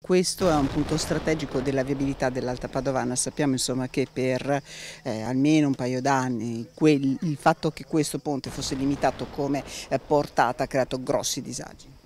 questo è un punto strategico della viabilità dell'Alta Padovana. Sappiamo insomma che per almeno un paio d'anni il fatto che questo ponte fosse limitato come portata ha creato grossi disagi.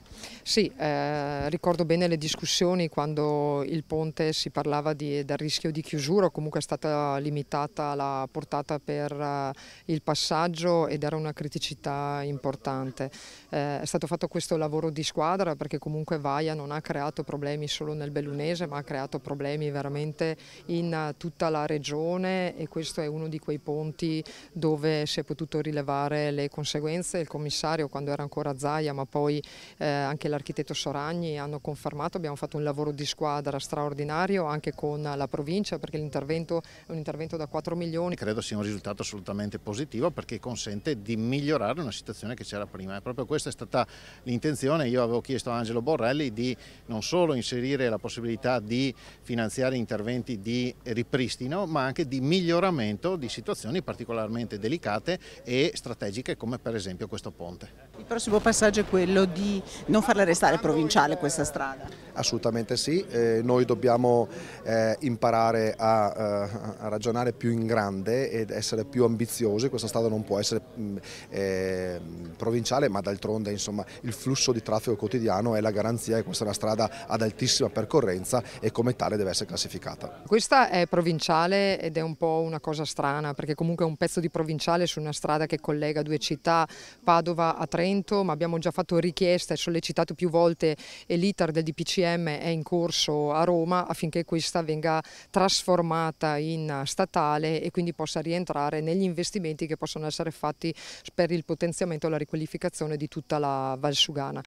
Sì, ricordo bene le discussioni quando il ponte si parlava del rischio di chiusura o comunque è stata limitata la portata per il passaggio ed era una criticità importante. È stato fatto questo lavoro di squadra perché comunque Vaia non ha creato problemi solo nel Bellunese ma ha creato problemi veramente in tutta la regione e questo è uno di quei ponti dove si è potuto rilevare le conseguenze. Il commissario quando era ancora a Zaia ma poi anche l'architetto Soragni hanno confermato, abbiamo fatto un lavoro di squadra straordinario anche con la provincia perché l'intervento è un intervento da 4 milioni. Credo sia un risultato assolutamente positivo perché consente di migliorare una situazione che c'era prima e proprio questa è stata l'intenzione. Io avevo chiesto a Angelo Borrelli di non solo inserire la possibilità di finanziare interventi di ripristino ma anche di miglioramento di situazioni particolarmente delicate e strategiche come per esempio questo ponte. Il prossimo passaggio è quello di non farla restare provinciale questa strada. Assolutamente sì, noi dobbiamo imparare a ragionare più in grande ed essere più ambiziosi. Questa strada non può essere provinciale, ma d'altronde insomma il flusso di traffico quotidiano è la garanzia che questa è una strada ad altissima percorrenza e come tale deve essere classificata. Questa è provinciale ed è un po' una cosa strana perché comunque è un pezzo di provinciale su una strada che collega due città, Padova a Trento, ma abbiamo già fatto richiesta e sollecitato più volte e l'iter del DPCM è in corso a Roma affinché questa venga trasformata in statale e quindi possa rientrare negli investimenti che possono essere fatti per il potenziamento e la riqualificazione di tutta la Valsugana.